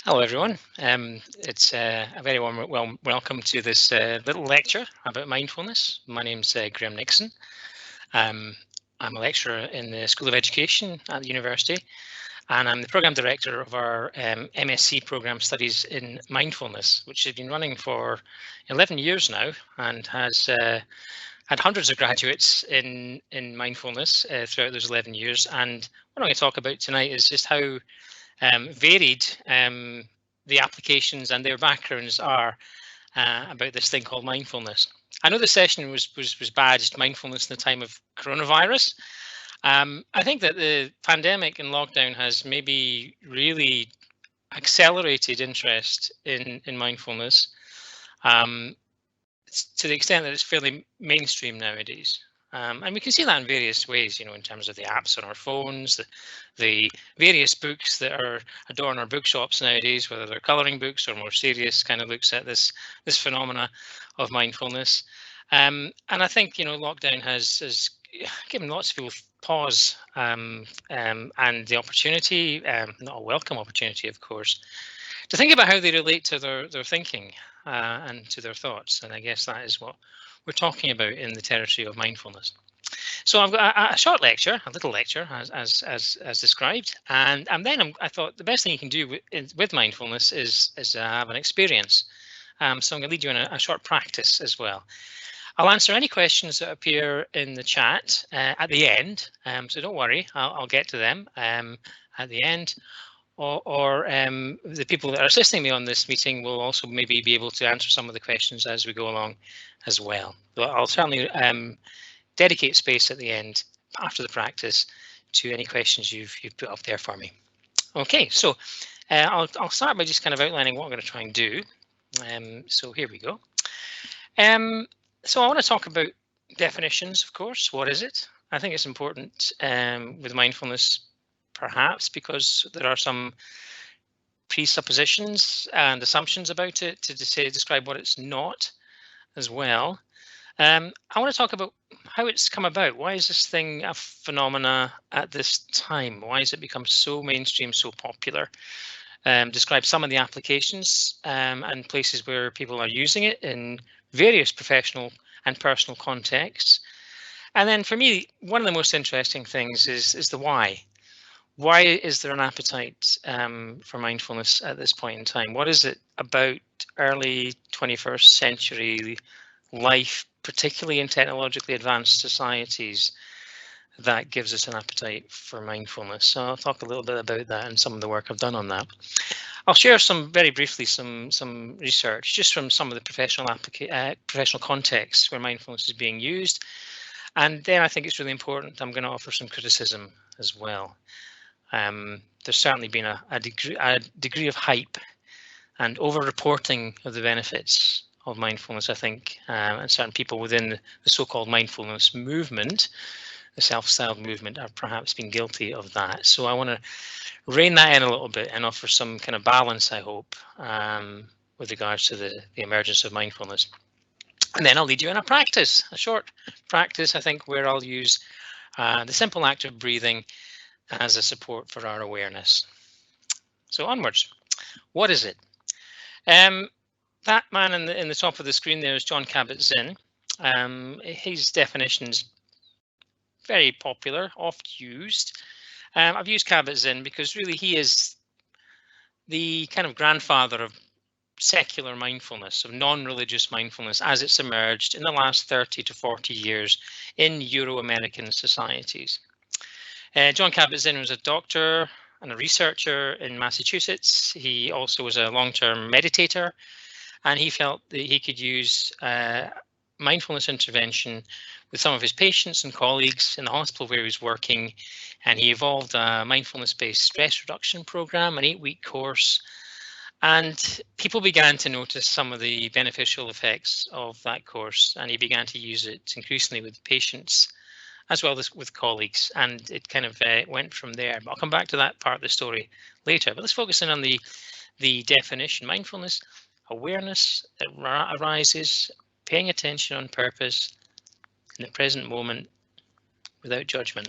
Hello, everyone. It's a very warm welcome to this little lecture about mindfulness. My name's Graeme Nixon. Um, I'm a lecturer in the School of Education at the university, and I'm the program director of our MSc program studies in mindfulness, which has been running for 11 years now and has had hundreds of graduates in mindfulness throughout those 11 years. And what I'm going to talk about tonight is just how varied the applications and their backgrounds are about this thing called mindfulness. I know the session was badged mindfulness in the time of coronavirus. I think that the pandemic and lockdown has maybe really accelerated interest in mindfulness um, to the extent that it's fairly mainstream nowadays. And we can see that in various ways, in terms of the apps on our phones, the various books that are adorn our bookshops nowadays, whether they're colouring books or more serious kind of looks at this phenomena of mindfulness. And I think lockdown has given lots of people pause and the opportunity, not a welcome opportunity, of course, to think about how they relate to their thinking and to their thoughts. And I guess that is what we're talking about in the territory of mindfulness. So I've got a short lecture, a little lecture, as described, and then I thought the best thing you can do with mindfulness is have an experience. So I'm going to lead you in a short practice as well. I'll answer any questions that appear in the chat at the end, so don't worry, I'll get to them at the end. Or the people that are assisting me on this meeting will also maybe be able to answer some of the questions as we go along as well. But I'll certainly dedicate space at the end after the practice to any questions you've put up there for me. Okay, so I'll start by just kind of outlining what I'm going to try and do. So here we go. So I want to talk about definitions, of course. What is it? I think it's important with mindfulness, perhaps because there are some presuppositions and assumptions about it to describe what it's not as well. I want to talk about how it's come about. Why is this thing a phenomena at this time? Why has it become so mainstream, so popular? Describe some of the applications and places where people are using it in various professional and personal contexts. And then for me, one of the most interesting things is the why. Why is there an appetite for mindfulness at this point in time? What is it about early 21st century life, particularly in technologically advanced societies, that gives us an appetite for mindfulness? So I'll talk a little bit about that and some of the work I've done on that. I'll share very briefly some research just from some of the professional contexts where mindfulness is being used. And then I think it's really important, I'm going to offer some criticism as well. There's certainly been a degree of hype and over-reporting of the benefits of mindfulness, I think, and certain people within the so-called mindfulness movement, the self-styled movement, have perhaps been guilty of that. So I want to rein that in a little bit and offer some kind of balance, I hope, with regards to the emergence of mindfulness. And then I'll lead you in a short practice, I think, where I'll use the simple act of breathing as a support for our awareness. So onwards. What is it? That man in the top of the screen there is Jon Kabat-Zinn. His definition's very popular, oft used. I've used Kabat-Zinn because really he is the kind of grandfather of secular mindfulness, of non-religious mindfulness as it's emerged in the last 30 to 40 years in Euro-American societies. Jon Kabat-Zinn was a doctor and a researcher in Massachusetts. He also was a long-term meditator, and he felt that he could use mindfulness intervention with some of his patients and colleagues in the hospital where he was working, and he evolved a mindfulness-based stress reduction program, an 8-week course, and people began to notice some of the beneficial effects of that course, and he began to use it increasingly with patients as well as with colleagues, and it kind of went from there. But I'll come back to that part of the story later. But let's focus in on the definition. Mindfulness, awareness that arises, paying attention on purpose in the present moment without judgment.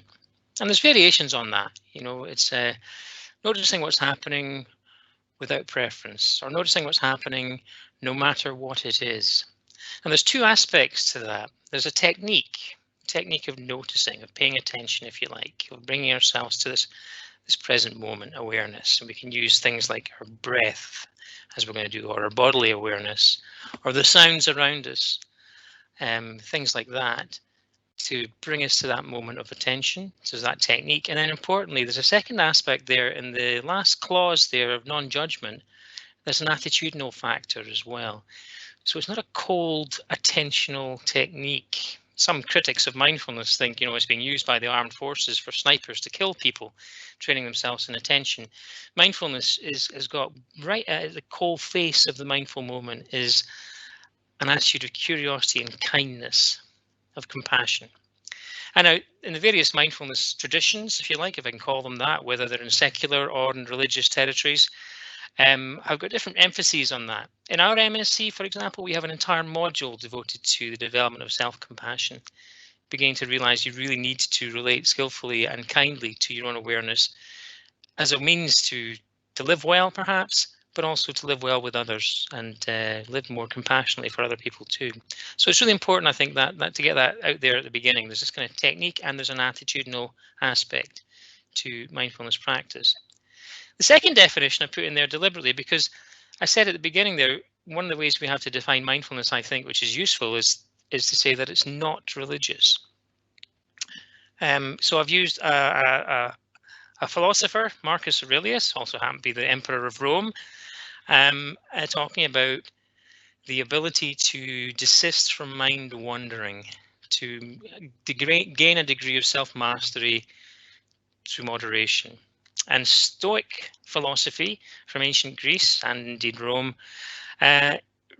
And there's variations on that. It's noticing what's happening without preference, or noticing what's happening no matter what it is. And there's two aspects to that. There's a technique of noticing, of paying attention, if you like, of bringing ourselves to this present moment awareness. And we can use things like our breath, as we're going to do, or our bodily awareness, or the sounds around us, things like that, to bring us to that moment of attention. So there's that technique. And then importantly, there's a second aspect there in the last clause there of non-judgment. There's an attitudinal factor as well. So it's not a cold, attentional technique. Some critics of mindfulness think, it's being used by the armed forces for snipers to kill people, training themselves in attention. Mindfulness has got right at the cold face of the mindful moment is an attitude of curiosity and kindness, of compassion. And now, in the various mindfulness traditions, if you like, if I can call them that, whether they're in secular or in religious territories, I've got different emphases on that. In our MSc, for example, we have an entire module devoted to the development of self-compassion, beginning to realize you really need to relate skillfully and kindly to your own awareness as a means to live well, perhaps, but also to live well with others and live more compassionately for other people too. So it's really important, I think, that to get that out there at the beginning. There's this kind of technique and there's an attitudinal aspect to mindfulness practice. The second definition I put in there deliberately because I said at the beginning there, one of the ways we have to define mindfulness, I think, which is useful, is to say that it's not religious. So I've used a philosopher, Marcus Aurelius, also happened to be the Emperor of Rome, talking about the ability to desist from mind wandering, to gain a degree of self-mastery through moderation. And Stoic philosophy from ancient Greece and indeed Rome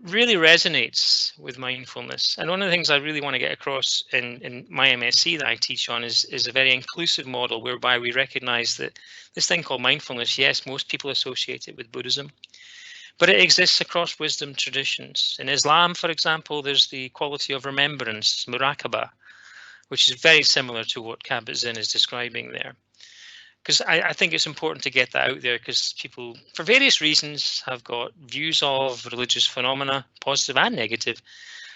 really resonates with mindfulness. And one of the things I really want to get across in my MSc that I teach on is a very inclusive model whereby we recognize that this thing called mindfulness, yes, most people associate it with Buddhism, but it exists across wisdom traditions. In Islam, for example, there's the quality of remembrance, muraqabah, which is very similar to what Kabat-Zinn is describing there. Because I think it's important to get that out there because people, for various reasons, have got views of religious phenomena, positive and negative,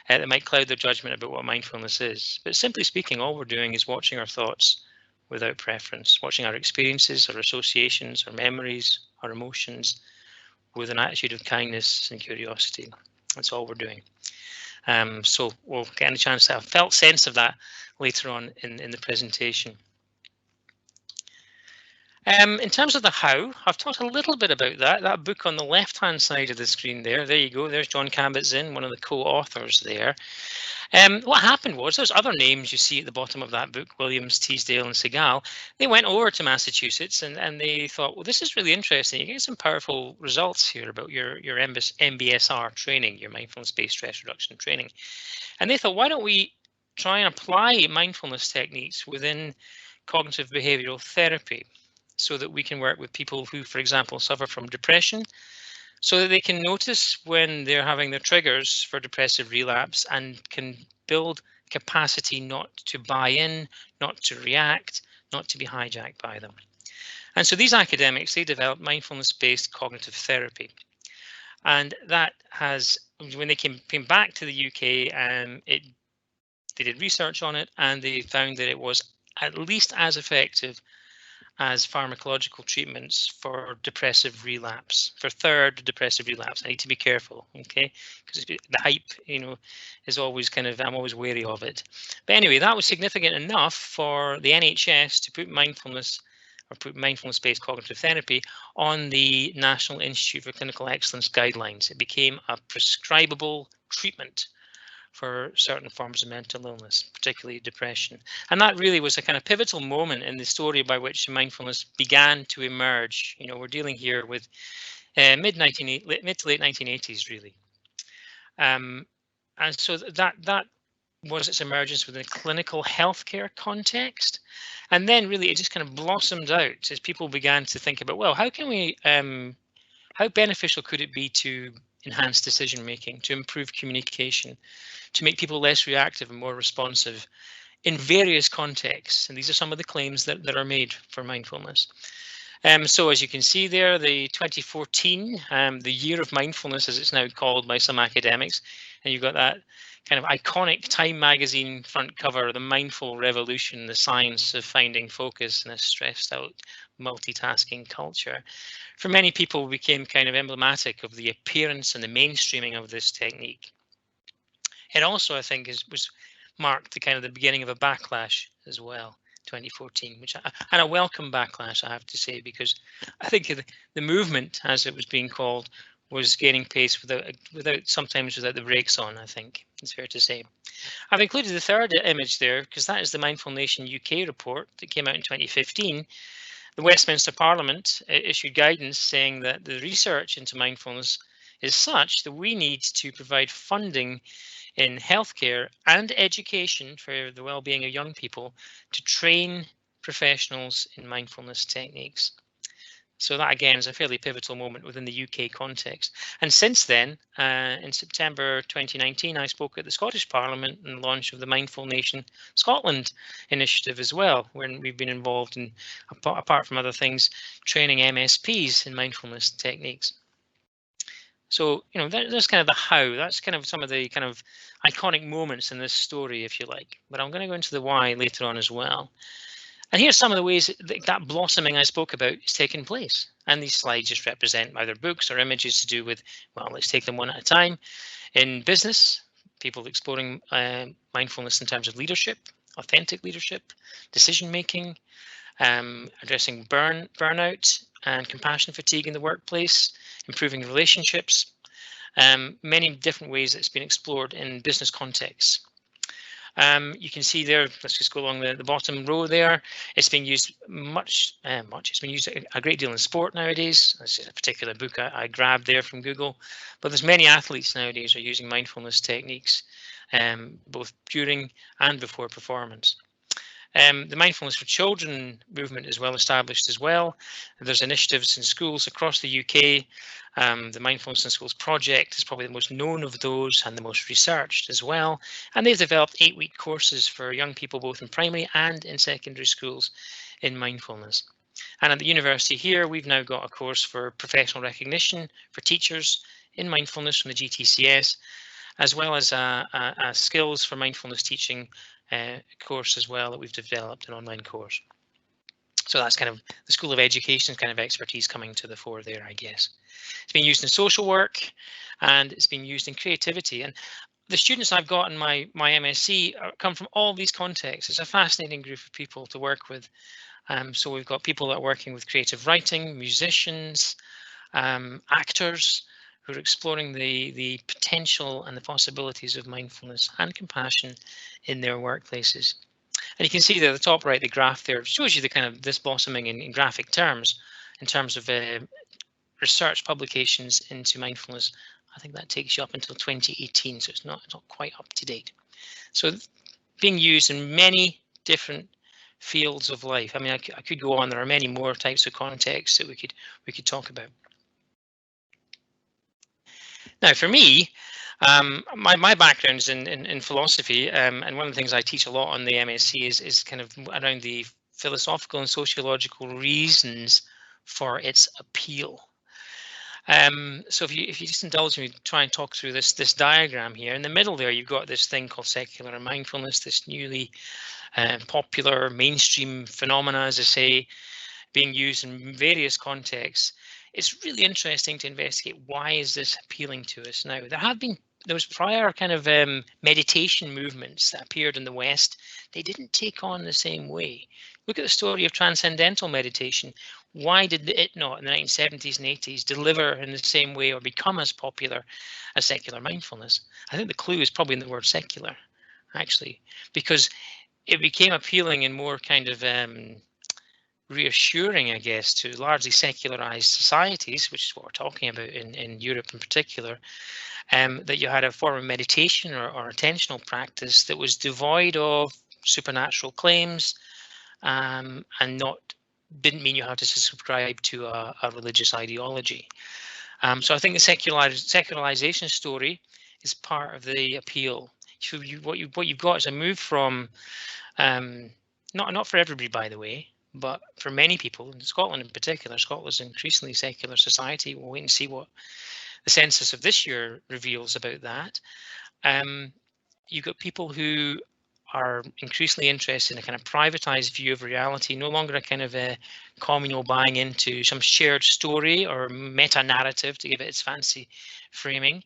that might cloud their judgment about what mindfulness is. But simply speaking, all we're doing is watching our thoughts without preference, watching our experiences, our associations, our memories, our emotions, with an attitude of kindness and curiosity. That's all we're doing. So we'll get a chance to have a felt sense of that later on in the presentation. In terms of the how, I've talked a little bit about that book on the left-hand side of the screen there. There you go. There's John Kabat-Zinn, one of the co-authors there. What happened was those other names you see at the bottom of that book, Williams, Teasdale and Segal, they went over to Massachusetts and they thought, well, this is really interesting. You get some powerful results here about your MBSR training, your mindfulness-based stress reduction training. And they thought, why don't we try and apply mindfulness techniques within cognitive behavioral therapy, so that we can work with people who, for example, suffer from depression, so that they can notice when they're having their triggers for depressive relapse and can build capacity not to buy in, not to react, not to be hijacked by them. And so these academics, they developed mindfulness-based cognitive therapy. And that has, when they came back to the UK, they did research on it and they found that it was at least as effective as pharmacological treatments for depressive relapse, for third depressive relapse. I need to be careful, okay? Because the hype, is always I'm always wary of it. But anyway, that was significant enough for the NHS to put mindfulness-based cognitive therapy on the National Institute for Clinical Excellence guidelines. It became a prescribable treatment for certain forms of mental illness, particularly depression. And that really was a kind of pivotal moment in the story by which mindfulness began to emerge. We're dealing here with mid to late 1980s, really. And so that was its emergence within a clinical healthcare context. And then really it just kind of blossomed out as people began to think about, well, how can we, how beneficial could it be to enhance decision making, to improve communication, to make people less reactive and more responsive in various contexts. And these are some of the claims that are made for mindfulness. So as you can see there, the 2014, the year of mindfulness, as it's now called by some academics, and you've got that kind of iconic Time magazine front cover, the mindful revolution, the science of finding focus in a stressed out multitasking culture. For many people, became kind of emblematic of the appearance and the mainstreaming of this technique. It also, I think, was marked the kind of the beginning of a backlash as well, 2014, and a welcome backlash, I have to say, because I think the movement, as it was being called, was gaining pace sometimes without the brakes on. I think it's fair to say. I've included the third image there because that is the Mindful Nation UK report that came out in 2015. The Westminster Parliament issued guidance saying that the research into mindfulness is such that we need to provide funding in healthcare and education for the well-being of young people to train professionals in mindfulness techniques. So that again is a fairly pivotal moment within the UK context. And since then, in September 2019, I spoke at the Scottish Parliament and the launch of the Mindful Nation Scotland initiative as well, where we've been involved in, apart from other things, training MSPs in mindfulness techniques. So, you know, that's kind of the how. That's kind of some of the kind of iconic moments in this story, if you like. But I'm going to go into the why later on as well. And here's some of the ways that blossoming I spoke about is taking place. And these slides just represent either books or images to do with, well, let's take them one at a time. In business, people exploring mindfulness in terms of leadership, authentic leadership, decision making, addressing burnout and compassion fatigue in the workplace, improving relationships, many different ways that it's been explored in business contexts. You can see there, let's just go along the bottom row there. It's been used it's been used a great deal in sport nowadays. This is a particular book I grabbed there from Google, but there's many athletes nowadays are using mindfulness techniques, both during and before performance. The Mindfulness for Children movement is well established as well. There's initiatives in schools across the UK. The Mindfulness in Schools project is probably the most known of those and the most researched as well. And they've developed 8-week courses for young people, both in primary and in secondary schools, in mindfulness. And at the university here, we've now got a course for professional recognition for teachers in mindfulness from the GTCS, as well as a skills for mindfulness teaching course as well that we've developed, an online course. So that's kind of the School of Education kind of expertise coming to the fore there, I guess. It's been used in social work and it's been used in creativity. And the students I've got in my MSc come from all these contexts. It's a fascinating group of people to work with. So we've got people that are working with creative writing, musicians, actors, who are exploring the potential and the possibilities of mindfulness and compassion in their workplaces. And you can see there at the top right, the graph there shows you the kind of this blossoming in graphic terms, in terms of research publications into mindfulness. I think that takes you up until 2018, so it's not quite up to date. So being used in many different fields of life. I mean, I could go on. There are many more types of contexts that we could talk about. Now, for me, my background's in philosophy, and one of the things I teach a lot on the MSc is kind of around the philosophical and sociological reasons for its appeal. So if you just indulge me, try and talk through this diagram here. In the middle there, you've got this thing called secular mindfulness, this newly popular mainstream phenomena, as I say, being used in various contexts. It's really interesting to investigate why is this appealing to us now. There was prior kind of meditation movements that appeared in the West. They didn't take on the same way. Look at the story of transcendental meditation. Why did it not in the 1970s and 80s deliver in the same way or become as popular as secular mindfulness? I think the clue is probably in the word secular, actually, because it became appealing in more kind of reassuring, I guess, to largely secularized societies, which is what we're talking about in Europe in particular, that you had a form of meditation or attentional practice that was devoid of supernatural claims and didn't mean you had to subscribe to a religious ideology. So I think the secularization story is part of the appeal. So what you've got is a move from, not for everybody, by the way, But for many people, in Scotland in particular, Scotland's an increasingly secular society. We'll wait and see what the census of this year reveals about that. You've got people who are increasingly interested in a kind of privatized view of reality, no longer a kind of a communal buying into some shared story or meta narrative, to give it its fancy framing.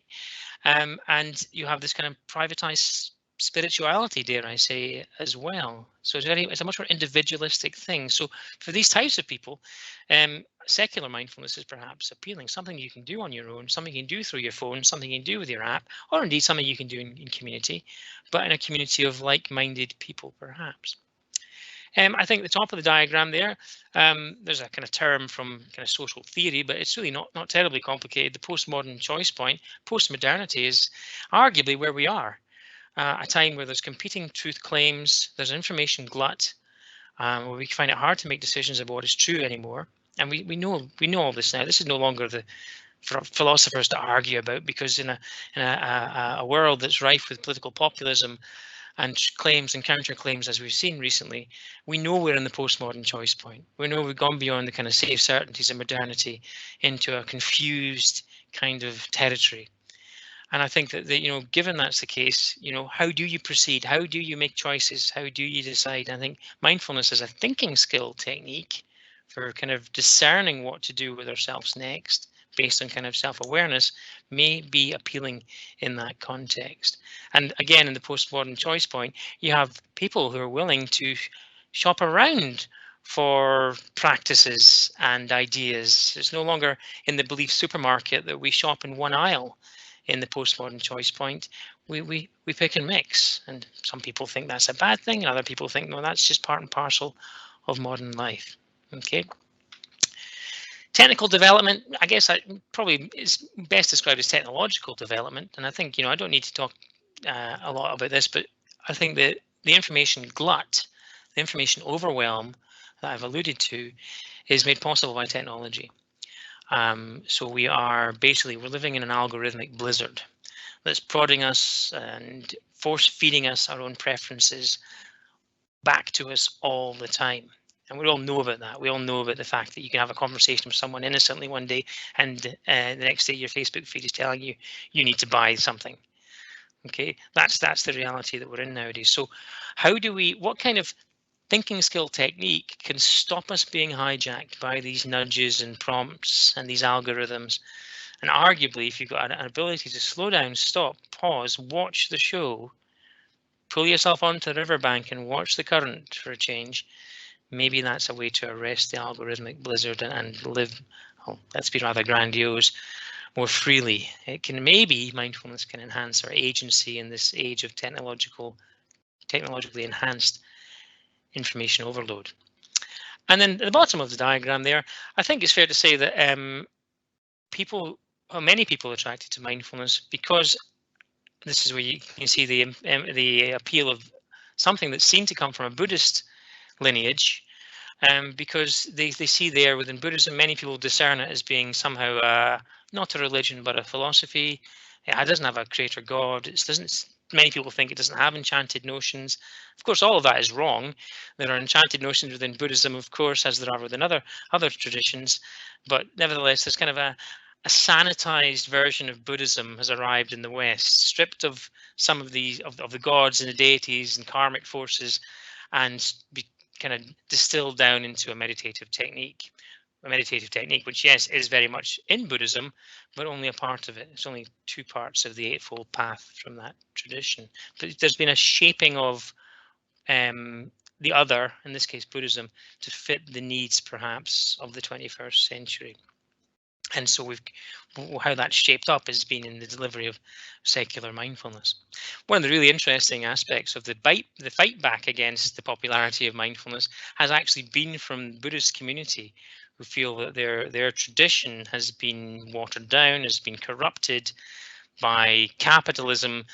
And you have this kind of privatized spirituality, dare I say, as well. So it's a much more individualistic thing. So for these types of people, secular mindfulness is perhaps appealing, something you can do on your own, something you can do through your phone, something you can do with your app, or indeed something you can do in community, but in a community of like-minded people, perhaps. I think at the top of the diagram there, there's a kind of term from kind of social theory, but it's really not terribly complicated. The postmodern choice point, postmodernity, is arguably where we are. A time where there's competing truth claims, there's an information glut, where we find it hard to make decisions about what is true anymore. And we know all this now. This is no longer for philosophers to argue about, because in a world that's rife with political populism and claims and counterclaims, as we've seen recently, we know we're in the postmodern choice point. We know we've gone beyond the kind of safe certainties of modernity into a confused kind of territory. And I think that, given that's the case, how do you proceed? How do you make choices? How do you decide? I think mindfulness is a thinking skill technique for kind of discerning what to do with ourselves next, based on kind of self-awareness, may be appealing in that context. And again, in the postmodern choice point, you have people who are willing to shop around for practices and ideas. It's no longer in the belief supermarket that we shop in one aisle. In the postmodern choice point, we pick and mix, and some people think that's a bad thing, and other people think, no, that's just part and parcel of modern life. Okay. Technical development, I guess, probably is best described as technological development. And I think, I don't need to talk a lot about this, but I think that the information glut, the information overwhelm that I've alluded to, is made possible by technology. So we're living in an algorithmic blizzard that's prodding us and force feeding us our own preferences back to us all the time. And we all know about that. We all know about the fact that you can have a conversation with someone innocently one day, and the next day your Facebook feed is telling you you need to buy something. Okay, that's the reality that we're in nowadays. So what kind of thinking skill technique can stop us being hijacked by these nudges and prompts and these algorithms? And arguably, if you've got an ability to slow down, stop, pause, watch the show, pull yourself onto the riverbank and watch the current for a change, maybe that's a way to arrest the algorithmic blizzard and live, let's be rather grandiose, more freely. Mindfulness can enhance our agency in this age of technologically enhanced information overload. And then at the bottom of the diagram there, I think it's fair to say that many people are attracted to mindfulness because this is where you can see the appeal of something that seemed to come from a Buddhist lineage, because they see there within Buddhism, many people discern it as being somehow not a religion but a philosophy. It doesn't have a creator God. Many people think it doesn't have enchanted notions. Of course, all of that is wrong. There are enchanted notions within Buddhism, of course, as there are within other traditions. But nevertheless, there's kind of a sanitized version of Buddhism has arrived in the West, stripped of some of the gods and the deities and karmic forces, and be kind of distilled down into a meditative technique. Which, yes, is very much in Buddhism, but only a part of it. It's only 2 parts of the Eightfold Path from that tradition. But there's been a shaping of the other, in this case Buddhism, to fit the needs perhaps of the 21st century. And so how that's shaped up has been in the delivery of secular mindfulness. One of the really interesting aspects of the fight back against the popularity of mindfulness has actually been from the Buddhist community, who feel that their tradition has been watered down, has been corrupted by capitalism,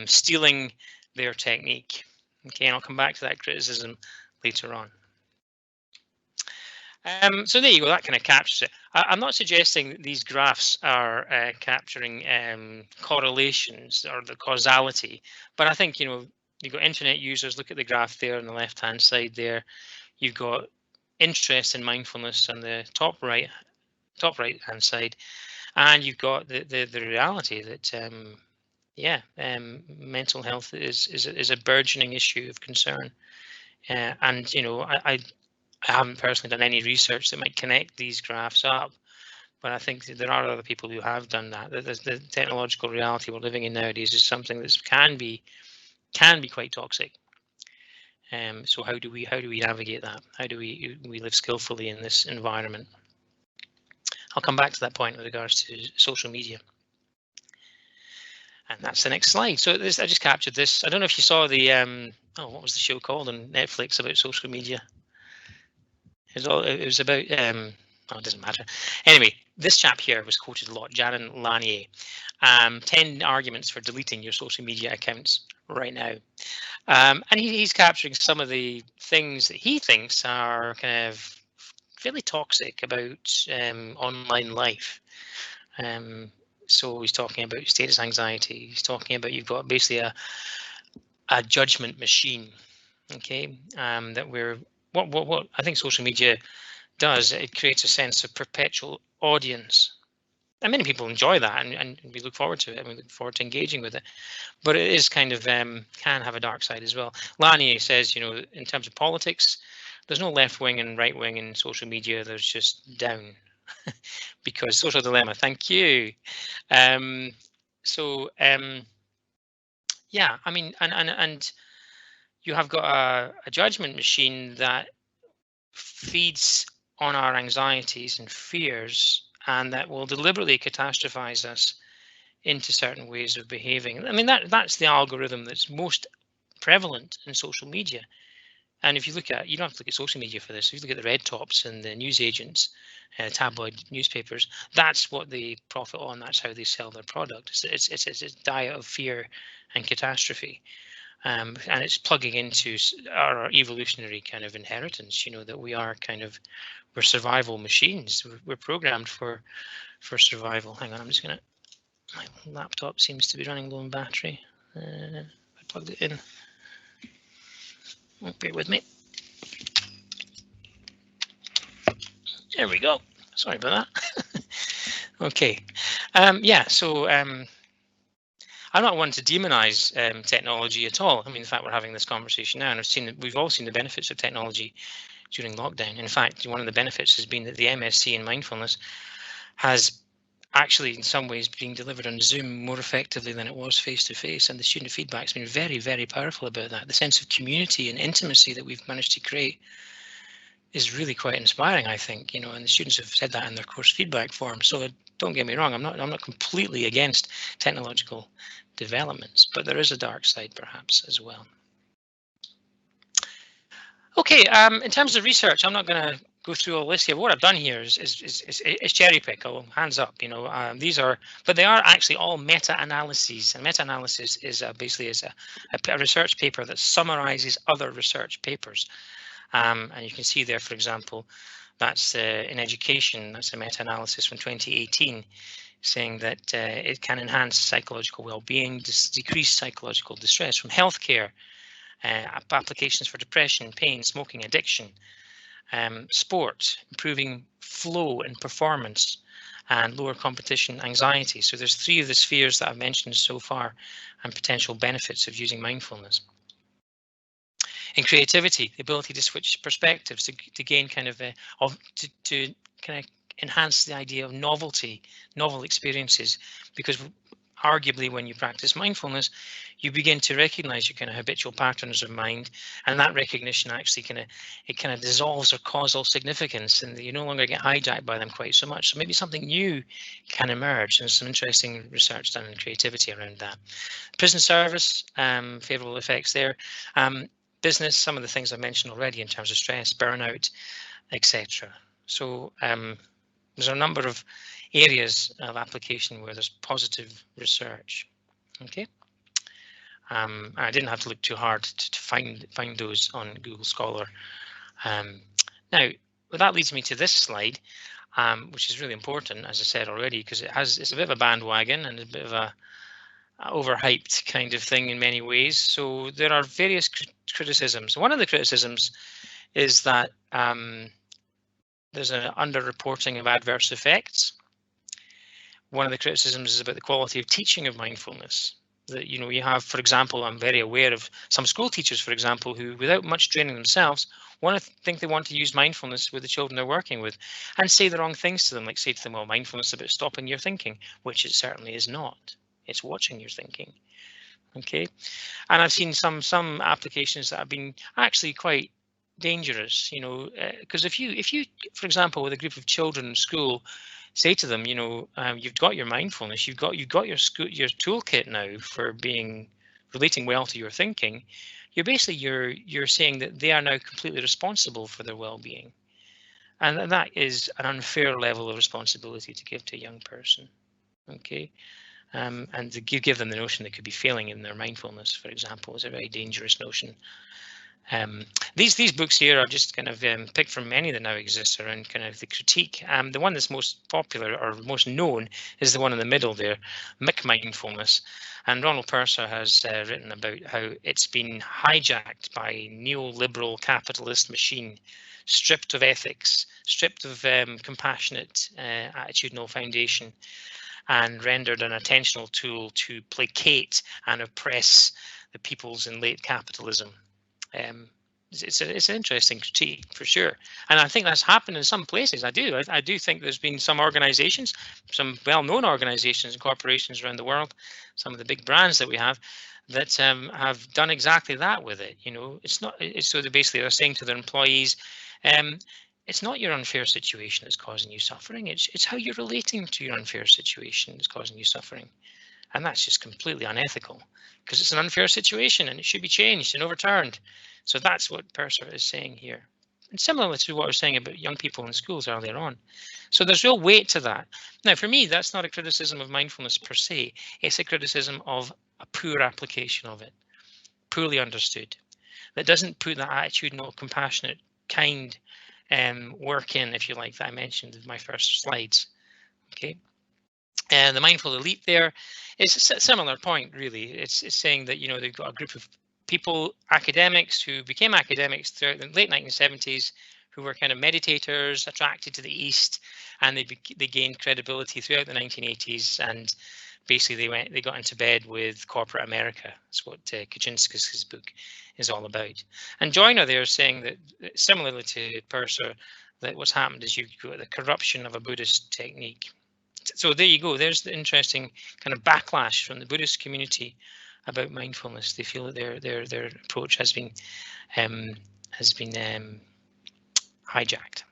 stealing their technique. Okay, and I'll come back to that criticism later on. So there you go, that kind of captures it. I'm not suggesting that these graphs are capturing correlations or the causality, but I think, you've got internet users, look at the graph there on the left-hand side there. You've got interest in mindfulness on the top right hand side, and you've got the reality that mental health is a burgeoning issue of concern. And I haven't personally done any research that might connect these graphs up, but I think that there are other people who have done that. The technological reality we're living in nowadays is something that can be quite toxic. So how do we navigate that? How do we live skillfully in this environment? I'll come back to that point with regards to social media. And that's the next slide. So I just captured this. I don't know if you saw the what was the show called on Netflix about social media? It was about it doesn't matter. Anyway, this chap here was quoted a lot, Jaron Lanier. 10 arguments for deleting your social media accounts right now. And he's capturing some of the things that he thinks are kind of fairly toxic about online life. So he's talking about status anxiety. He's talking about you've got basically a judgment machine. Okay, that we're what I think social media does, it creates a sense of perpetual audience, and many people enjoy that, and we look forward to it, and we look forward to engaging with it. But it is kind of can have a dark side as well. Lanier says, in terms of politics, there's no left wing and right wing in social media. There's just down, because social dilemma. Thank you. Yeah, I mean, and you have got a judgment machine that feeds on our anxieties and fears, and that will deliberately catastrophize us into certain ways of behaving. I mean, that's the algorithm that's most prevalent in social media. And if you look at, you don't have to look at social media for this. If you look at the red tops and the news agents, tabloid newspapers, that's what they profit on. That's how they sell their product. It's a diet of fear and catastrophe. And it's plugging into our evolutionary kind of inheritance, that we are we're survival machines. We're programmed for survival. Hang on, I'm just gonna, my laptop seems to be running low on battery. I plugged it in. Bear with me. There we go. Sorry about that. Okay. So I'm not one to demonize technology at all. I mean, in fact, we're having this conversation now, and we've all seen the benefits of technology during lockdown. In fact, one of the benefits has been that the MSc in mindfulness has actually, in some ways, being delivered on Zoom more effectively than it was face-to-face, and the student feedback's been very, very powerful about that. The sense of community and intimacy that we've managed to create is really quite inspiring, I think, and the students have said that in their course feedback form. So don't get me wrong, I'm not completely against technological developments, but there is a dark side perhaps as well. Okay, in terms of research, I'm not going to go through all this here. What I've done here is cherry pick. Hands up, these are, but they are actually all meta-analyses, and meta-analysis is basically a research paper that summarizes other research papers. And you can see there, for example, that's in education. That's a meta-analysis from 2018, saying that it can enhance psychological well-being, decrease psychological distress. From healthcare, applications for depression, pain, smoking, addiction, sport, improving flow and performance, and lower competition anxiety. So there's 3 of the spheres that I've mentioned so far, and potential benefits of using mindfulness. In creativity, the ability to switch perspectives, to gain to enhance the idea of novelty, novel experiences, because arguably when you practice mindfulness, you begin to recognize your habitual patterns of mind, and that recognition actually dissolves their causal significance, and you no longer get hijacked by them quite so much. So maybe something new can emerge, and some interesting research done in creativity around that. Prison service, favorable effects there. Business, some of the things I mentioned already in terms of stress, burnout, etc. So there's a number of areas of application where there's positive research. Okay, I didn't have to look too hard to find those on Google Scholar. Now, that leads me to this slide, which is really important, as I said already, because it's a bit of a bandwagon and a bit of a overhyped kind of thing in many ways. So there are various criticisms. One of the criticisms is that There's an underreporting of adverse effects. One of the criticisms is about the quality of teaching of mindfulness. That, you know, you have, for example, I'm very aware of some school teachers, for example, who, without much training themselves, think they want to use mindfulness with the children they're working with, and say the wrong things to them, like say to them, well, mindfulness is about stopping your thinking, which it certainly is not. It's watching your thinking. Okay, and I've seen some applications that have been actually quite dangerous, you know, because if you, for example, with a group of children in school, say to them, you know, you've got your mindfulness, you've got your toolkit now for relating well to your thinking. You're saying that they are now completely responsible for their well-being, and that is an unfair level of responsibility to give to a young person. Okay. And to give them the notion they could be failing in their mindfulness, for example, is a very dangerous notion. These books here are just kind of picked from many that now exist around kind of the critique. The one that's most popular or most known is the one in the middle there, McMindfulness. And Ronald Purser has written about how it's been hijacked by neoliberal capitalist machine, stripped of ethics, stripped of compassionate attitudinal foundation, and rendered an attentional tool to placate and oppress the peoples in late capitalism. It's an interesting critique for sure, and I think that's happened in some places. I do think there's been some organizations, some well-known organizations and corporations around the world, some of the big brands that we have, that have done exactly that with it. You know, so they basically are saying to their employees, it's not your unfair situation that's causing you suffering. It's how you're relating to your unfair situation that's causing you suffering. And that's just completely unethical, because it's an unfair situation and it should be changed and overturned. So that's what Purser is saying here. And similar to what I was saying about young people in schools earlier on. So there's real weight to that. Now, for me, that's not a criticism of mindfulness per se. It's a criticism of a poor application of it, poorly understood, that doesn't put that attitudinal, compassionate, kind work in, if you like, that I mentioned in my first slides. Okay. And the mindful elite there is a similar point, really. It's saying that, you know, they've got a group of people, academics, who became academics throughout the late 1970s, who were kind of meditators attracted to the East, and they gained credibility throughout the 1980s, and basically they got into bed with corporate America. That's what Kaczynski's book is all about. And Joyner there is saying that, similarly to Purser, that what's happened is you've got the corruption of a Buddhist technique. So there you go. There's the interesting kind of backlash from the Buddhist community about mindfulness. They feel that their approach has been hijacked.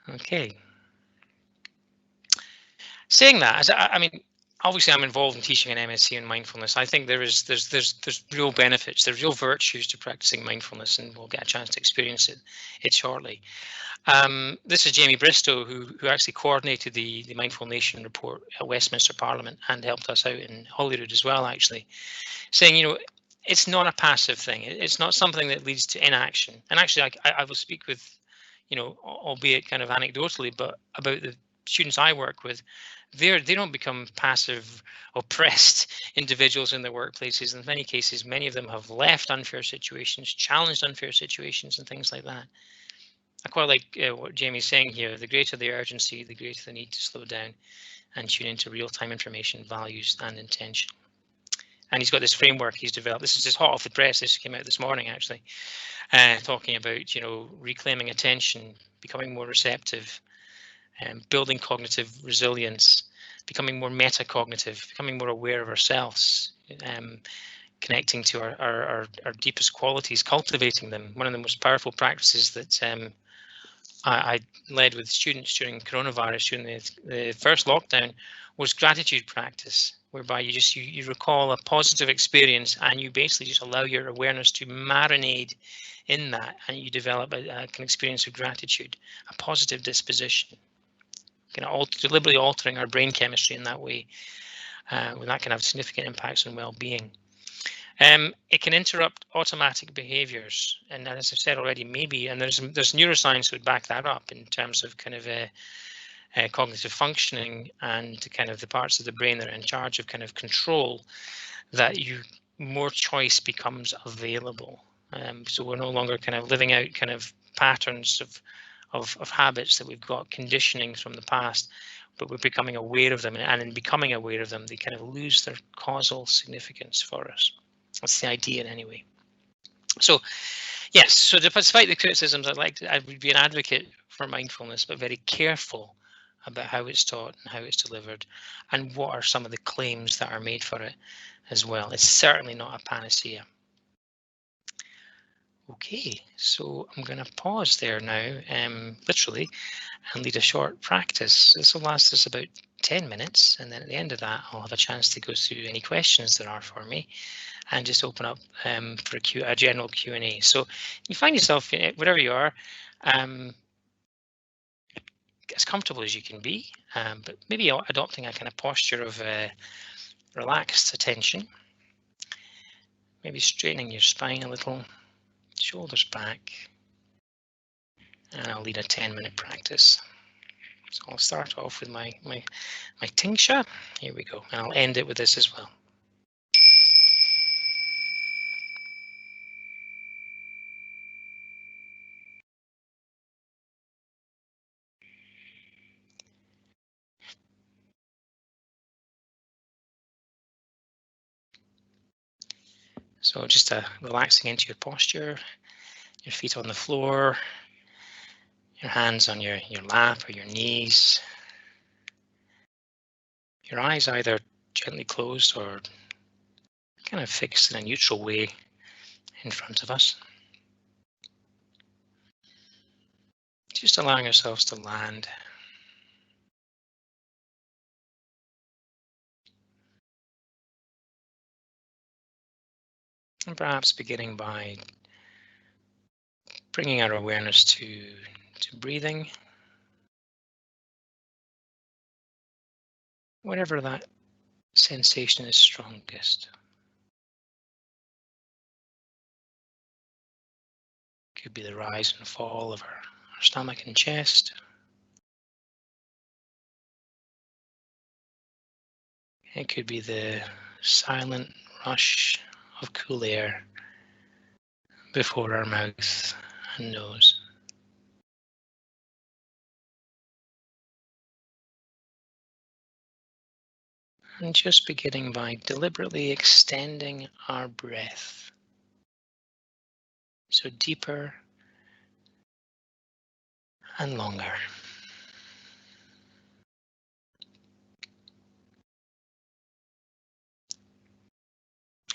Okay. Saying that, I mean, obviously I'm involved in teaching an MSc in mindfulness. I think there's real benefits, there's real virtues to practicing mindfulness, and we'll get a chance to experience it shortly. This is Jamie Bristow, who actually coordinated the Mindful Nation report at Westminster Parliament and helped us out in Holyrood as well, actually, saying, you know, it's not a passive thing. It's not something that leads to inaction. And actually, I will speak with, you know, albeit kind of anecdotally, but about the students I work with, they don't become passive, oppressed individuals in their workplaces. In many cases, many of them have left unfair situations, challenged unfair situations, and things like that. I quite like what Jamie's saying here. The greater the urgency, the greater the need to slow down and tune into real-time information, values, and intention. And he's got this framework he's developed. This is just hot off the press. This came out this morning, actually, talking about, you know, reclaiming attention, becoming more receptive, building cognitive resilience, becoming more metacognitive, becoming more aware of ourselves, connecting to our deepest qualities, cultivating them. One of the most powerful practices that I led with students during coronavirus, during the first lockdown, was gratitude practice, whereby you recall a positive experience and you basically just allow your awareness to marinate in that, and you develop an experience of gratitude, a positive disposition, kind of deliberately altering our brain chemistry in that way, when that can have significant impacts on well-being. It can interrupt automatic behaviors, and as I've said already, maybe, and there's neuroscience would back that up in terms of kind of cognitive functioning and kind of the parts of the brain that are in charge of kind of control, that more choice becomes available. So we're no longer kind of living out kind of patterns of habits that we've got, conditioning from the past, but we're becoming aware of them, and in becoming aware of them, they kind of lose their causal significance for us. That's the idea, anyway. So yes, so despite the criticisms, I would be an advocate for mindfulness, but very careful about how it's taught and how it's delivered, and what are some of the claims that are made for it as well. It's certainly not a panacea. Okay, so I'm going to pause there now, literally, and lead a short practice. This will last us about 10 minutes, and then at the end of that, I'll have a chance to go through any questions there are for me, and just open up for a general Q&A. So you find yourself, wherever you are, as comfortable as you can be, but maybe adopting a kind of posture of relaxed attention, maybe straightening your spine a little, shoulders back, and I'll lead a 10-minute practice. So I'll start off with my tingsha. Here we go, and I'll end it with this as well. So just relaxing into your posture, your feet on the floor, your hands on your lap or your knees, your eyes either gently closed or kind of fixed in a neutral way in front of us. Just allowing ourselves to land. And perhaps beginning by bringing our awareness to breathing, whatever that sensation is strongest. Could be the rise and fall of our stomach and chest. It could be the silent rush of cool air before our mouth and nose. And just beginning by deliberately extending our breath. So deeper and longer.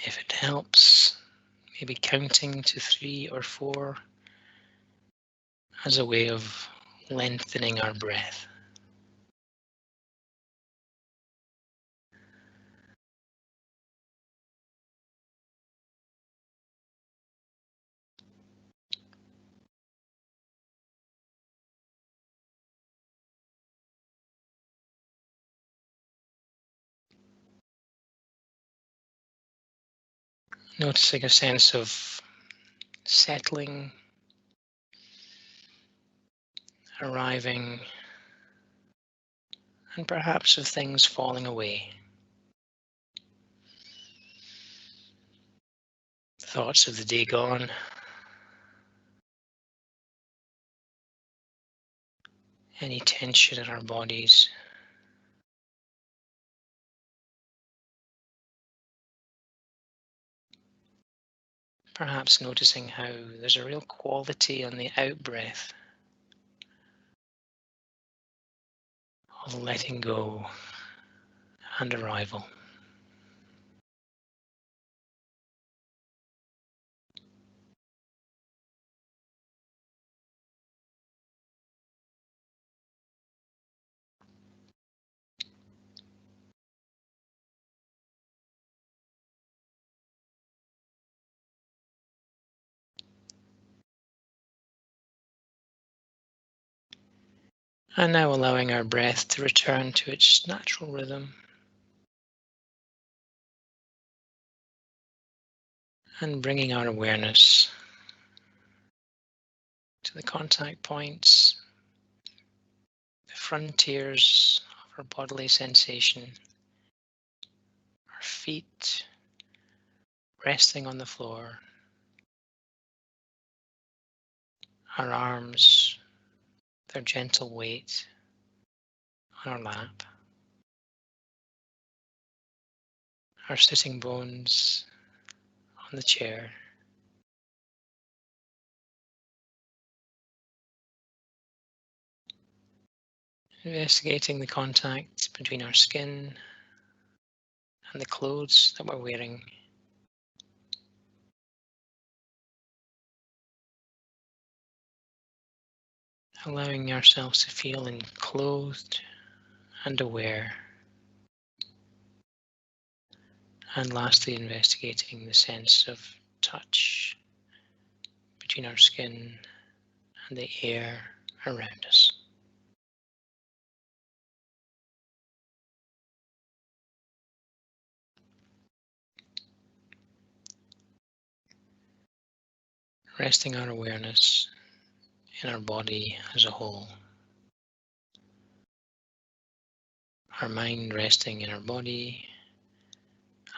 If it helps, maybe counting to 3 or 4 as a way of lengthening our breath. Noticing a sense of settling, arriving, and perhaps of things falling away. Thoughts of the day gone, any tension in our bodies. Perhaps noticing how there's a real quality on the out breath of letting go and arrival. And now allowing our breath to return to its natural rhythm. And bringing our awareness to the contact points, the frontiers of our bodily sensation, our feet resting on the floor, our arms their gentle weight on our lap, our sitting bones on the chair, investigating the contact between our skin and the clothes that we're wearing, allowing ourselves to feel enclosed and aware, and lastly investigating the sense of touch between our skin and the air around us. Resting our awareness in our body as a whole. Our mind resting in our body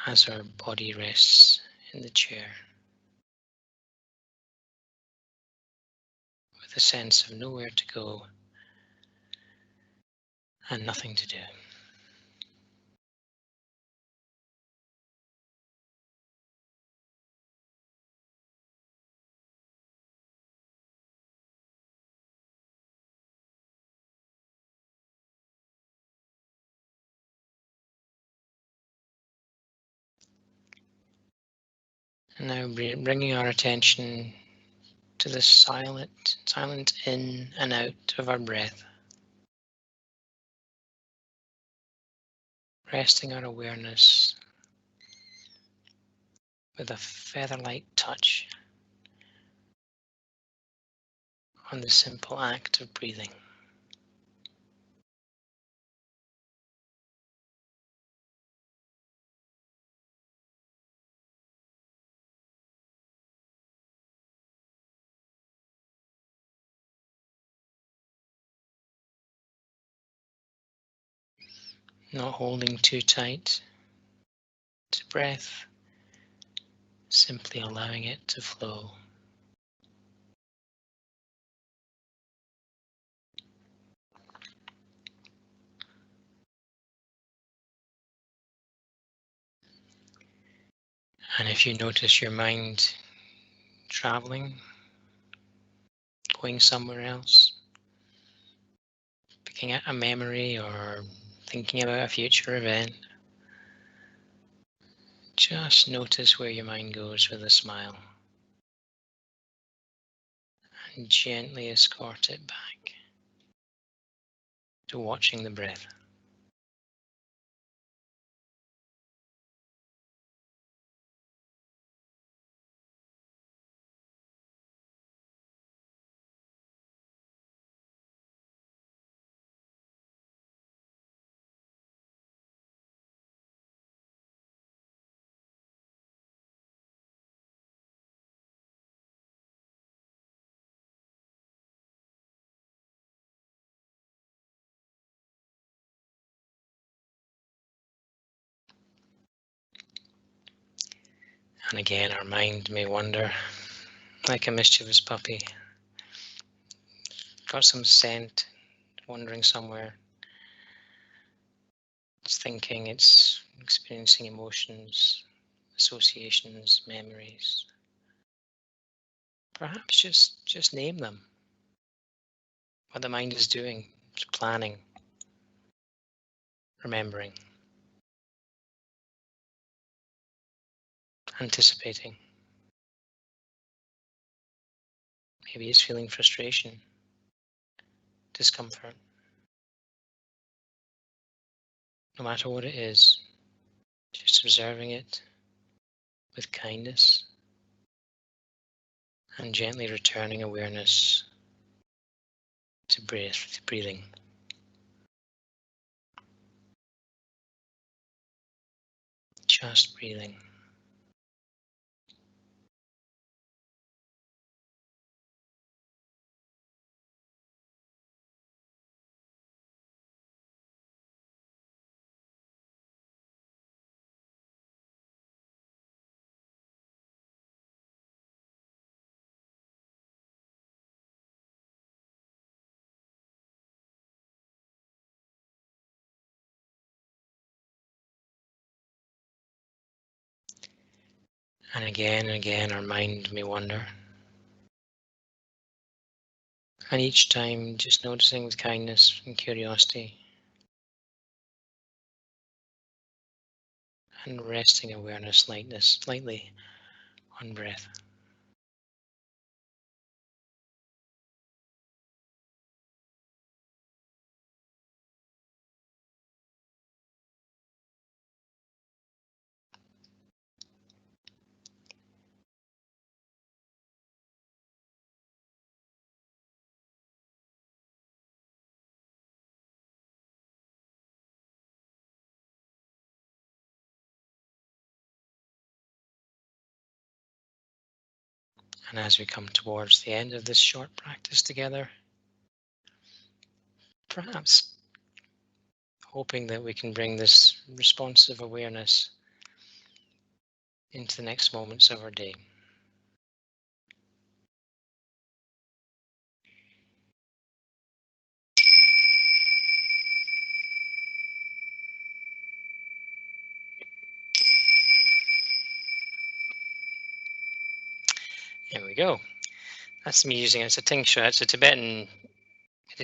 as our body rests in the chair, with a sense of nowhere to go and nothing to do. And now bringing our attention to the silent in and out of our breath, resting our awareness with a feather-like touch on the simple act of breathing. Not holding too tight to breath, simply allowing it to flow. And if you notice your mind traveling, going somewhere else, picking out a memory or thinking about a future event, just notice where your mind goes with a smile and gently escort it back to watching the breath. And again, our mind may wander like a mischievous puppy, got some scent, wandering somewhere. It's thinking, it's experiencing emotions, associations, memories. Perhaps just name them. What the mind is doing, it's planning, remembering, anticipating. Maybe it's feeling frustration, discomfort. No matter what it is, just observing it with kindness and gently returning awareness to breathing. Just breathing. And again, our mind may wander. And each time, just noticing with kindness and curiosity, and resting awareness, lightness, lightly on breath. And as we come towards the end of this short practice together, perhaps hoping that we can bring this responsive awareness into the next moments of our day. There we go. That's me using it. It's a tingsha. It's a Tibetan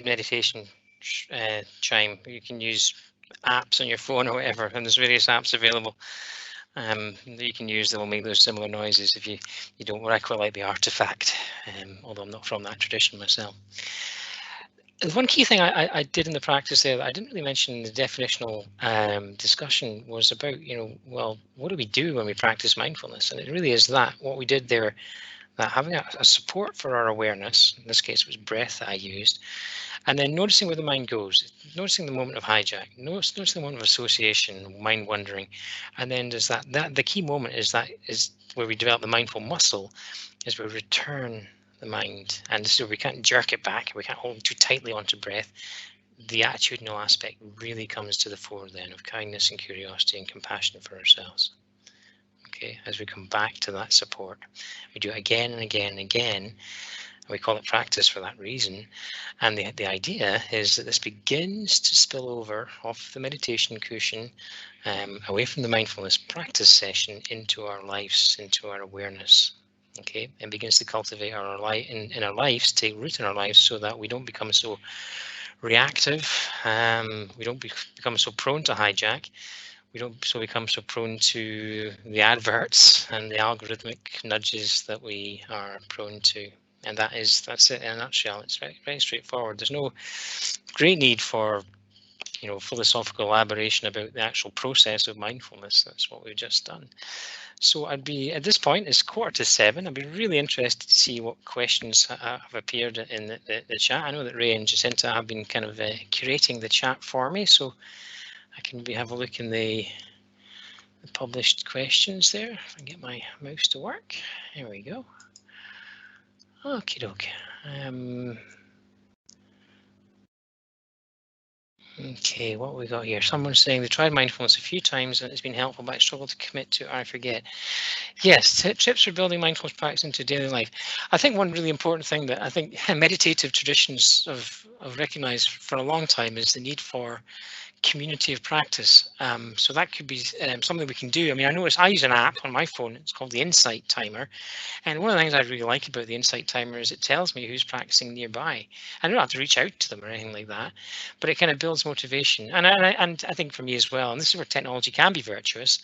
meditation chime. You can use apps on your phone or whatever, and there's various apps available that you can use that will make those similar noises if you don't. I quite like the artifact, although I'm not from that tradition myself. One key thing I did in the practice there that I didn't really mention in the definitional discussion was about, well, what do we do when we practice mindfulness? And it really is that, what we did there, that having a support for our awareness, in this case it was breath that I used, and then noticing where the mind goes, noticing the moment of hijack, noticing the moment of association, mind wandering, and then does that the key moment is where we develop the mindful muscle, is where we return the mind, and this is where we can't jerk it back, we can't hold too tightly onto breath. The attitudinal aspect really comes to the fore then, of kindness and curiosity and compassion for ourselves. Okay, as we come back to that support, we do it again and again and again, and we call it practice for that reason. And the idea is that this begins to spill over off the meditation cushion, away from the mindfulness practice session, into our lives, into our awareness. Okay, and begins to cultivate our life in our lives, take root in our lives, so that we don't become so reactive. We don't become so prone to hijack. We don't become so prone to the adverts and the algorithmic nudges that we are prone to. And that's it in a nutshell. It's very, very straightforward. There's no great need for philosophical elaboration about the actual process of mindfulness. That's what we've just done. So I'd be, at this point, it's 6:45. I'd be really interested to see what questions have appeared in the chat. I know that Ray and Jacinta have been kind of curating the chat for me, so I can maybe have a look in the published questions there. If I get my mouse to work. Here we go. Okie doke. Okay, what we got here? Someone's saying they tried mindfulness a few times and it's been helpful, but I struggle to commit to it, I forget. Yes, tips for building mindfulness practice into daily life. I think one really important thing that I think meditative traditions have recognized for a long time is the need for community of practice. So that could be something we can do. I mean, I use an app on my phone. It's called the Insight Timer. And one of the things I really like about the Insight Timer is it tells me who's practicing nearby. I don't have to reach out to them or anything like that, but it kind of builds motivation. And I think for me as well, and this is where technology can be virtuous,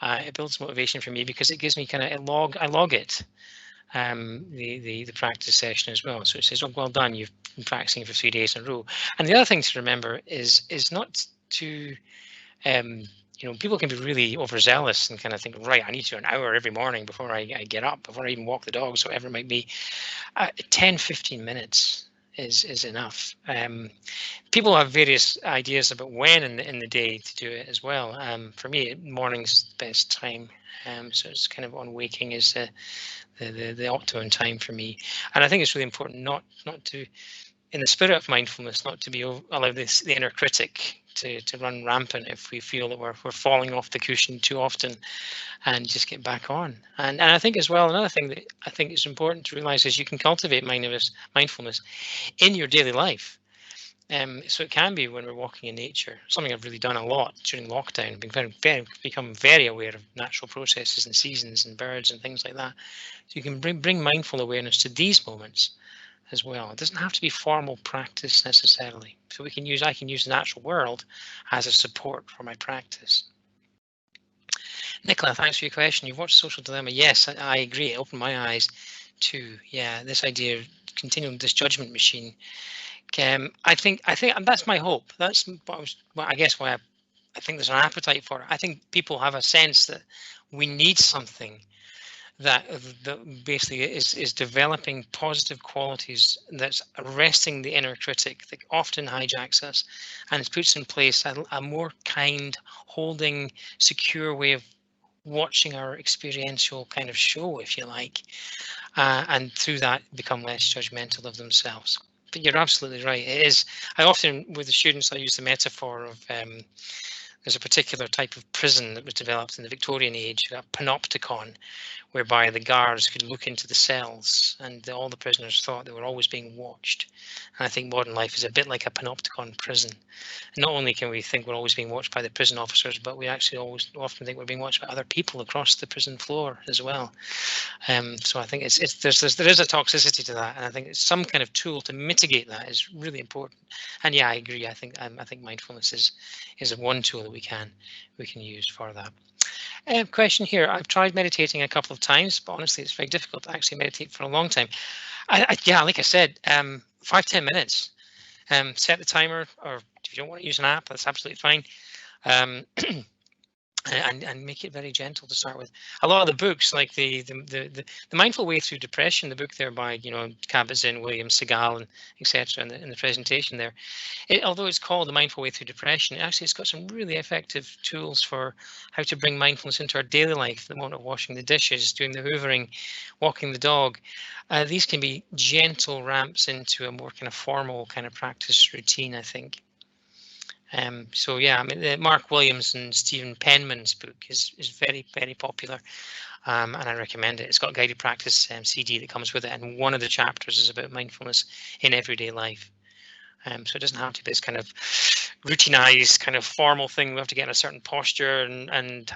it builds motivation for me because it gives me kind of I log it, the practice session as well. So it says, oh, well done, you've been practicing for 3 days in a row. And the other thing to remember is not to, people can be really overzealous and kind of think, right, I need to do an hour every morning before I get up, before I even walk the dogs, whatever it might be. 10-15 minutes is enough. People have various ideas about when in the day to do it as well. For me, morning's the best time. So it's kind of on waking is the optimum time for me. And I think it's really important not to, in the spirit of mindfulness, not to allow the inner critic to run rampant if we feel that we're falling off the cushion too often, and just get back on. And I think as well, another thing that I think is important to realize is you can cultivate mindfulness in your daily life. So it can be when we're walking in nature. Something I've really done a lot during lockdown. Become very aware of natural processes and seasons and birds and things like that. So you can bring mindful awareness to these moments as well. It doesn't have to be formal practice necessarily. So I can use the natural world as a support for my practice. Nicola, thanks for your question. You've watched Social Dilemma. Yes, I agree. It opened my eyes to, yeah, this idea of continuing this judgment machine. I think and that's my hope. That's I guess why I think there's an appetite for it. I think people have a sense that we need something that basically is developing positive qualities, that's arresting the inner critic that often hijacks us, and it puts in place a more kind, holding, secure way of watching our experiential kind of show, if you like, and through that become less judgmental of themselves. But you're absolutely right. It is. I often, with the students, I use the metaphor of there's a particular type of prison that was developed in the Victorian age, a panopticon, whereby the guards could look into the cells and all the prisoners thought they were always being watched. And I think modern life is a bit like a panopticon prison. Not only can we think we're always being watched by the prison officers, but we actually often think we're being watched by other people across the prison floor as well. So I think there is a toxicity to that, and I think it's some kind of tool to mitigate that is really important. And yeah, I agree. I think mindfulness is one tool that we can use for that. Question here. I've tried meditating a couple of times, but honestly, it's very difficult to actually meditate for a long time. Yeah, like I said, 5-10 minutes. Set the timer, or if you don't want to use an app, that's absolutely fine. And make it very gentle to start with. A lot of the books, like the Mindful Way Through Depression, the book there by Kabat-Zinn, William Segal, and etc. In the presentation there, although it's called the Mindful Way Through Depression, it's got some really effective tools for how to bring mindfulness into our daily life. The moment of washing the dishes, doing the hoovering, walking the dog. These can be gentle ramps into a more kind of formal kind of practice routine, I think. So yeah, I mean, Mark Williams and Stephen Penman's book is very, very popular, and I recommend it. It's got a guided practice CD that comes with it, and one of the chapters is about mindfulness in everyday life. So it doesn't have to be this kind of routinized, kind of formal thing. We have to get in a certain posture and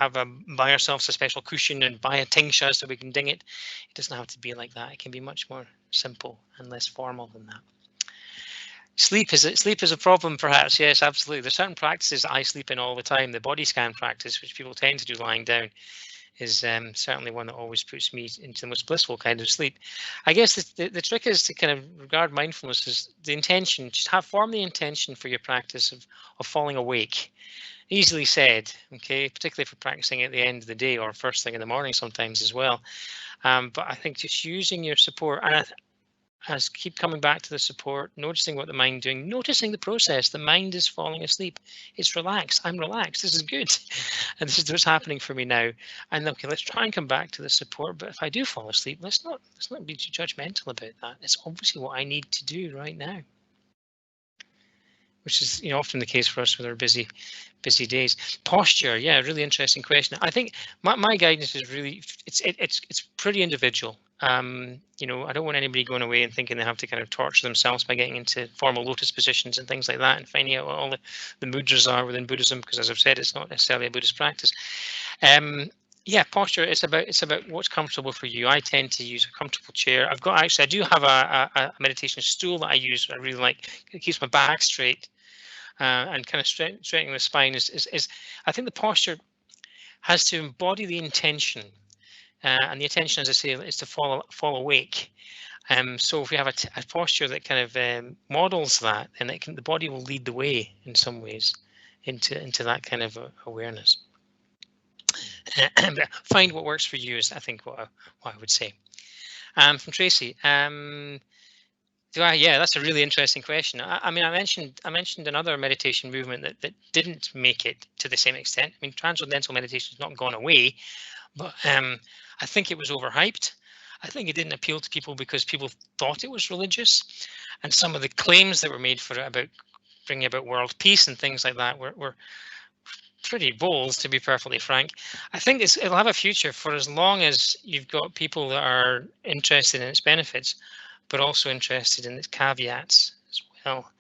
buy ourselves a special cushion and buy a tingsha so we can ding it. It doesn't have to be like that. It can be much more simple and less formal than that. Sleep is a problem, perhaps. Yes, absolutely. There's certain practices I sleep in all the time. The body scan practice, which people tend to do lying down, is certainly one that always puts me into the most blissful kind of sleep. I guess the trick is to kind of regard mindfulness as the intention. Just form the intention for your practice of falling awake. Easily said, okay, particularly if you're practicing at the end of the day or first thing in the morning sometimes as well. But I think just using your support, and as keep coming back to the support, noticing what the mind doing, noticing the process. The mind is falling asleep. It's relaxed. I'm relaxed. This is good. And this is what's happening for me now. And okay, let's try and come back to the support. But if I do fall asleep, let's not be too judgmental about that. It's obviously what I need to do right now. Which is often the case for us with our busy days. Posture, yeah, really interesting question. I think my guidance is really it's pretty individual. I don't want anybody going away and thinking they have to kind of torture themselves by getting into formal lotus positions and things like that and finding out what all the mudras are within Buddhism, because as I've said, it's not necessarily a Buddhist practice. Yeah, posture, it's about what's comfortable for you. I tend to use a comfortable chair. I do have a meditation stool that I use. I really like. It keeps my back straight and kind of straightening the spine is I think the posture has to embody the intention, and the intention, as I say, is to fall awake. So if we have a posture that kind of models that, then the body will lead the way in some ways into that kind of awareness. Find what works for you is, I think, what I would say. From Tracy, yeah, that's a really interesting question. I mean, I mentioned another meditation movement that didn't make it to the same extent. I mean, transcendental meditation has not gone away, but I think it was overhyped. I think it didn't appeal to people because people thought it was religious, and some of the claims that were made for it about bringing about world peace and things like that were pretty bold, to be perfectly frank. I think it'll have a future for as long as you've got people that are interested in its benefits, but also interested in its caveats as well.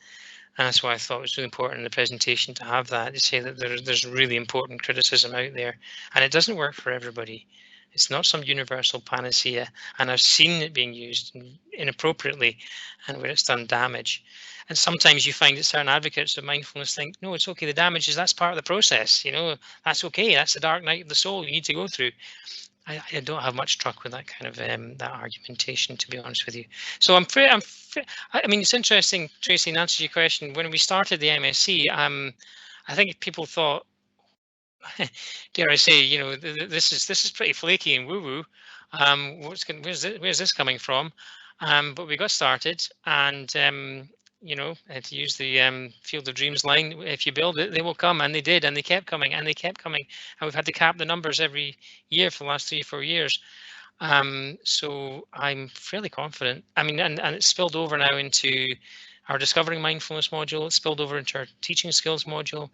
And that's why I thought it was really important in the presentation to have that, to say that there's really important criticism out there, and it doesn't work for everybody. It's not some universal panacea, and I've seen it being used inappropriately and where it's done damage. And sometimes you find that certain advocates of mindfulness think, no, it's okay, the damage is, that's part of the process, that's okay, that's the dark night of the soul you need to go through. I don't have much truck with that kind of that argumentation, to be honest with you. So I mean, it's interesting, Tracy, in answer to your question. When we started the MSc, I think people thought, dare I say, this is pretty flaky and woo woo. Where's this coming from? But we got started, and to use the Field of Dreams line, if you build it, they will come, and they did, and they kept coming, and they kept coming, and we've had to cap the numbers every year for the last 3 or 4 years. So I'm fairly confident. I mean, and it's spilled over now into our Discovering Mindfulness module. It's spilled over into our Teaching Skills module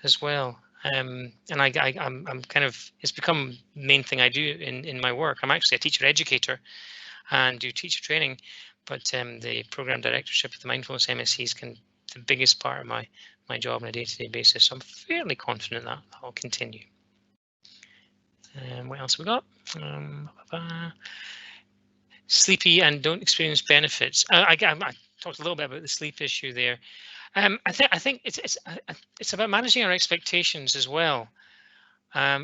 as well. And I'm kind of, it's become the main thing I do in my work. I'm actually a teacher educator and do teacher training, but the program directorship of the Mindfulness MSc is the biggest part of my job on a day-to-day basis. So I'm fairly confident that will continue. What else have we got? Sleepy and don't experience benefits. I talked a little bit about the sleep issue there. I think it's about managing our expectations as well. I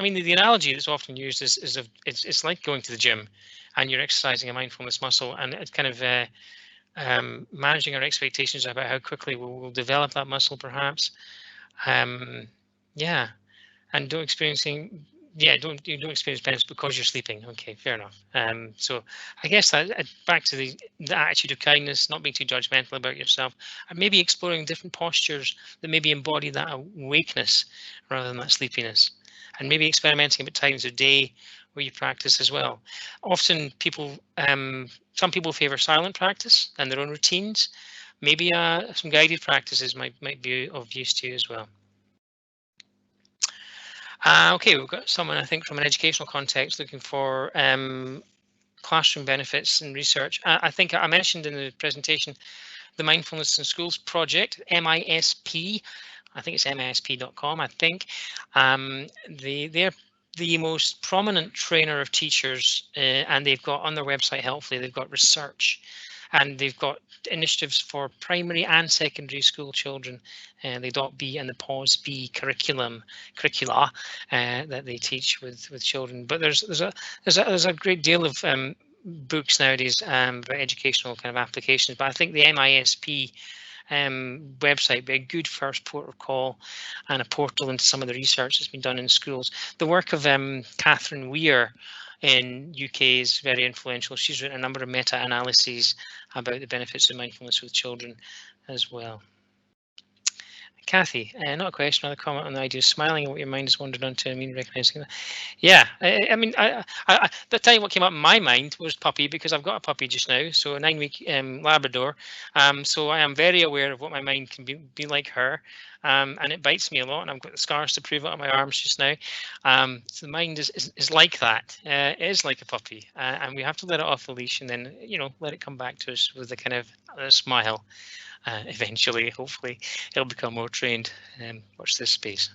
mean, the analogy that's often used is it's like going to the gym, and you're exercising a mindfulness muscle, and it's kind of managing our expectations about how quickly we'll develop that muscle, perhaps. Yeah, and don't experience benefits because you're sleeping. Okay, fair enough. So I guess that back to the attitude of kindness, not being too judgmental about yourself, and maybe exploring different postures that maybe embody that awakeness rather than that sleepiness, and maybe experimenting with times of day where you practice as well. Often some people favor silent practice and their own routines. Maybe some guided practices might be of use to you as well. Okay, we've got someone, I think, from an educational context looking for classroom benefits and research. I think I mentioned in the presentation the Mindfulness in Schools project, MISP. I think it's MISP.com, I think. They're the most prominent trainer of teachers, and they've got on their website, helpfully, they've got research, and they've got initiatives for primary and secondary school children, the .B and the PAUSE-B curricula that they teach with children. But there's a great deal of books nowadays about educational kind of applications. But I think the MISP website be a good first port of call and a portal into some of the research that's been done in schools. The work of Catherine Weir in UK is very influential. She's written a number of meta-analyses about the benefits of mindfulness with children as well. Kathy, not a question, another comment on the idea of smiling at what your mind has wandered onto. I mean, recognizing that. Yeah, I mean, the time what came up in my mind was puppy, because I've got a puppy just now, so a 9-week Labrador. So I am very aware of what my mind can be like her, and it bites me a lot, and I've got the scars to prove it on my arms just now. So the mind is like that. It is like a puppy, and we have to let it off the leash, and then let it come back to us with a kind of a smile. Eventually, hopefully, it'll become more trained. Watch this space.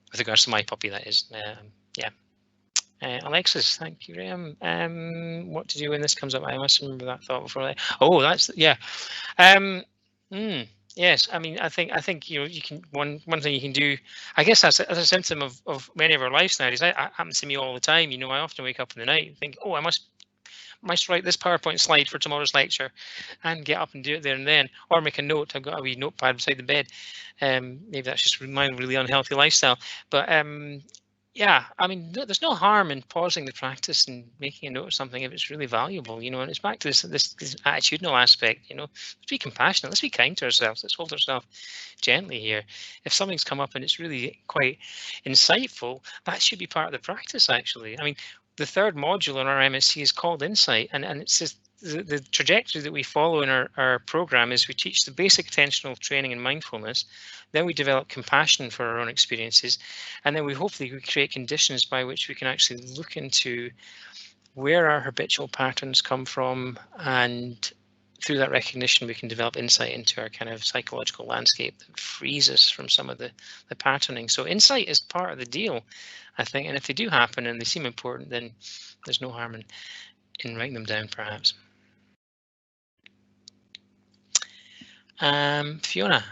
With regards to my puppy, that is. Yeah. Alexis, thank you, Graeme. What to do when this comes up? I must remember that thought before. Oh, that's yeah. Yes, I mean, I think you can one thing you can do. I guess that's a symptom of many of our lives nowadays. It happens to me all the time. I often wake up in the night and think, oh, I must write this PowerPoint slide for tomorrow's lecture, and get up and do it there and then, or make a note. I've got a wee notepad beside the bed. Maybe that's just my really unhealthy lifestyle, but yeah, I mean, there's no harm in pausing the practice and making a note of something if it's really valuable, and it's back to this attitudinal aspect. Let's be compassionate, let's be kind to ourselves, let's hold ourselves gently here. If something's come up and it's really quite insightful, that should be part of the practice, actually. I mean, the third module in our MSc is called Insight, and it's just the trajectory that we follow in our program is we teach the basic attentional training in mindfulness, then we develop compassion for our own experiences, and then we create conditions by which we can actually look into where our habitual patterns come from and through that recognition, we can develop insight into our kind of psychological landscape that frees us from some of the patterning. So insight is part of the deal, I think. And if they do happen and they seem important, then there's no harm in writing them down, perhaps. Fiona.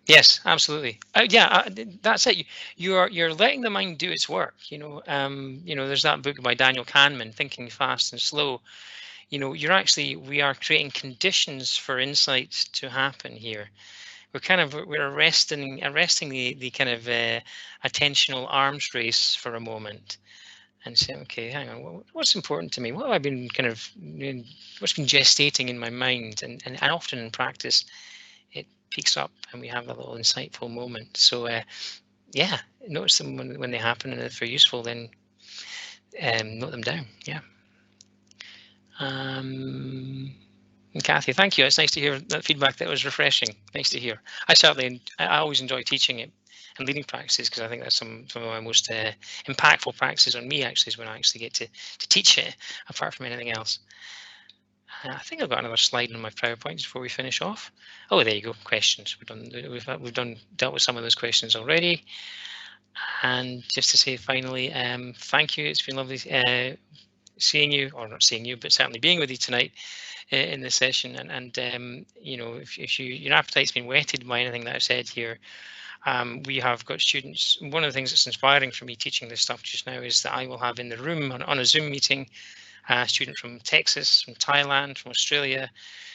Yes, absolutely. Yeah, that's it. You're letting the mind do its work. There's that book by Daniel Kahneman, Thinking Fast and Slow. We are creating conditions for insights to happen here. We're arresting the kind of attentional arms race for a moment and saying, okay, hang on, what's important to me? What have I been what's been gestating in my mind? And often in practice, it peaks up and we have a little insightful moment. So yeah, notice them when they happen, and if they're useful, then note them down. Yeah. And Kathy, thank you. It's nice to hear that feedback. That was refreshing. Nice to hear. I always enjoy teaching it and leading practices, because I think that's some of my most impactful practices on me, actually, is when I actually get to teach it, apart from anything else. I think I've got another slide on my PowerPoint before we finish off. Oh, there you go. Questions. We've dealt with some of those questions already. And just to say finally, thank you. It's been lovely seeing you, or not seeing you, but certainly being with you tonight in this session. And if your appetite's been whetted by anything that I've said here, we have got students. One of the things that's inspiring for me teaching this stuff just now is that I will have in the room on a Zoom meeting a student from Texas, from Thailand, from Australia,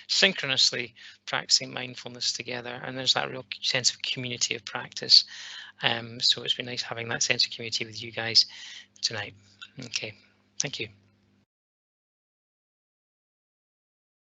synchronously practicing mindfulness together. And there's that real sense of community of practice. So it's been nice having that sense of community with you guys tonight. Okay, thank you.